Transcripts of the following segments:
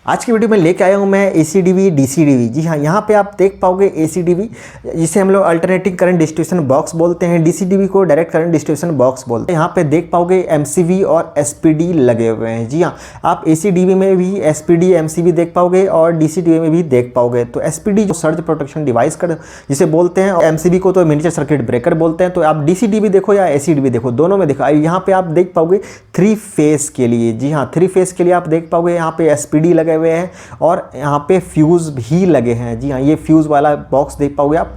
आज की वीडियो में लेके आया हूँ मैं ACDV DCDV। जी हाँ, यहाँ पे आप देख पाओगे ACDV जिसे हम लोग अल्टरनेटिंग करंट डिस्ट्रीब्यूशन बॉक्स बोलते हैं, DCDV को डायरेक्ट करंट डिस्ट्रीब्यूशन बॉक्स बोलते हैं। यहाँ पे देख पाओगे MCV और SPD लगे हुए हैं। जी हाँ, आप ACDV में भी SPD MCV देख पाओगे और DCDV में भी देख पाओगे। तो SPD जो सर्ज प्रोटेक्शन डिवाइस कर जिसे बोलते हैं, और MCV को तो मिनिएचर सर्किट ब्रेकर बोलते हैं। तो आप DCDV देखो या ACDV देखो, दोनों में देखो। यहाँ पे आप देख पाओगे 3 फेस के लिए। जी हाँ, 3 फेस के लिए आप देख पाओगे यहाँ पे SPD लगे हुए हैं और यहाँ पे फ्यूज़ भी लगे हैं। जी हाँ, ये फ्यूज़ वाला बॉक्स देख पाओगे आप।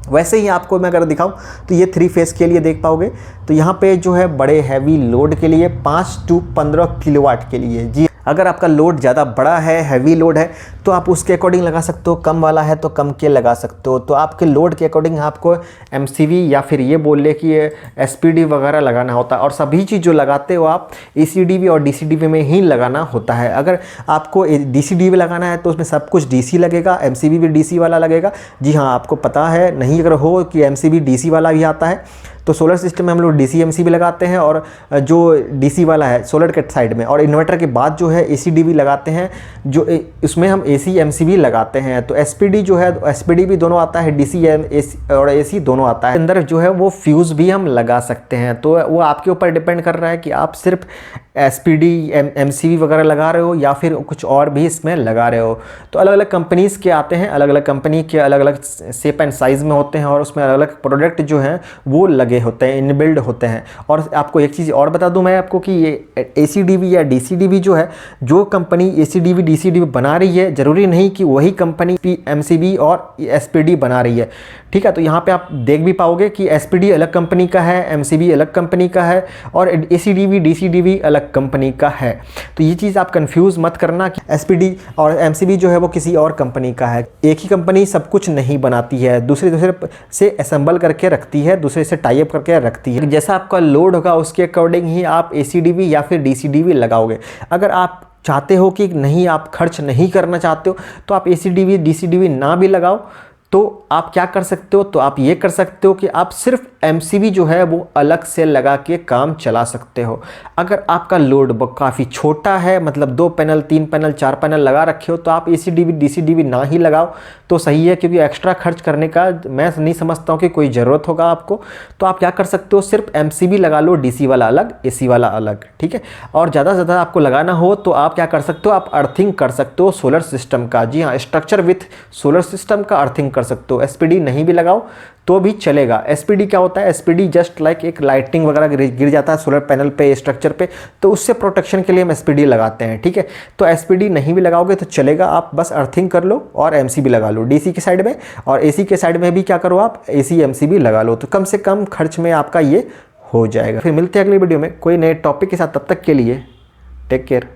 वैसे ही आपको मैं अगर दिखाऊं तो ये 3 फेस के लिए देख पाओगे। तो यहाँ पे जो है बड़े हैवी लोड के लिए 5 to 15 किलोवाट के लिए। जी, अगर आपका लोड ज़्यादा बड़ा है, हैवी लोड है, तो आप उसके अकॉर्डिंग लगा सकते हो। कम वाला है तो कम के लगा सकते हो। तो आपके लोड के अकॉर्डिंग आपको MCV या फिर ये बोल ले कि SPD वगैरह लगाना होता है। और सभी चीज़ जो लगाते हो आप ACDV और DCDV में ही लगाना होता है। अगर आपको DCDV लगाना है तो उसमें सब कुछ DC लगेगा, MCV भी DC वाला लगेगा। जी हाँ, आपको पता है नहीं अगर हो कि MCV DC वाला भी आता है, तो सोलर सिस्टम में हम लोग DC MCV लगाते हैं और जो DC वाला है सोलर के साइड में, और इन्वर्टर के बाद जो है ACDV लगाते हैं, जो इसमें हम AC MCV लगाते हैं। तो SPD जो है, SPD भी दोनों आता है, DC और AC दोनों आता है। अंदर जो है वो फ्यूज़ भी हम लगा सकते हैं। तो वो आपके ऊपर डिपेंड कर रहा है कि आप सिर्फ SPD MCV वगैरह लगा रहे हो या फिर कुछ और भी इसमें लगा रहे हो। तो अलग अलग कंपनीज़ के आते हैं, अलग अलग कंपनी के अलग अलग शेप एंड साइज़ में होते हैं और उसमें अलग अलग प्रोडक्ट जो हैं वो लगे होते हैं, इनबिल्ड होते हैं। और आपको एक चीज़ और बता दूं मैं आपको कि ये ACDV या DCDV जो है, जो कंपनी ACDV DCDV बना रही है, ज़रूरी नहीं कि वही कंपनी MCV और SPD बना रही है। ठीक है, तो यहाँ पे आप देख भी पाओगे कि SPD अलग कंपनी का है, MCV अलग कंपनी का है और ACDV DCDV अलग कंपनी का है। तो ये चीज़ आप कंफ्यूज मत करना कि SPD और MCV जो है वो किसी और कंपनी का है। एक ही कंपनी सब कुछ नहीं बनाती है, दूसरे से असेंबल करके रखती है, दूसरे से टाई अप करके रखती है। जैसा आपका लोड होगा उसके अकॉर्डिंग ही आप ACDV या फिर DCDV लगाओगे। अगर आप चाहते हो कि नहीं, आप खर्च नहीं करना चाहते हो, तो आप ACDV DCDV ना भी लगाओ। तो आप क्या कर सकते हो, तो आप ये कर सकते हो कि आप सिर्फ MCV जो है वो अलग से लगा के काम चला सकते हो। अगर आपका लोड काफ़ी छोटा है, मतलब 2 पैनल 3 पैनल 4 पैनल लगा रखे हो, तो आप ACDV DCDV ना ही लगाओ तो सही है, क्योंकि एक्स्ट्रा खर्च करने का मैं नहीं समझता हूँ कि कोई ज़रूरत होगा आपको। तो आप क्या कर सकते हो, सिर्फ MCV लगा लो, DC वाला अलग, AC वाला अलग। ठीक है, और ज़्यादा से ज़्यादा आपको लगाना हो तो आप क्या कर सकते हो, आप अर्थिंग कर सकते हो सोलर सिस्टम का। जी हाँ, स्ट्रक्चर विथ सोलर सिस्टम का अर्थिंग कर सकते हो। SPD नहीं भी लगाओ तो भी चलेगा। SPD क्या होता है, SPD जस्ट लाइक एक लाइटिंग वगैरह गिर जाता है सोलर पैनल पे, स्ट्रक्चर पे, तो उससे प्रोटेक्शन के लिए हम SPD लगाते हैं। ठीक है, तो SPD नहीं भी लगाओगे तो चलेगा, आप बस अर्थिंग कर लो और MCV लगा लो DC के साइड में, और AC के साइड में भी क्या करो, आप AC MCV लगा लो। तो कम से कम खर्च में आपका ये हो जाएगा। फिर मिलते हैं अगली वीडियो में कोई नए टॉपिक के साथ। तब तक के लिए टेक केयर।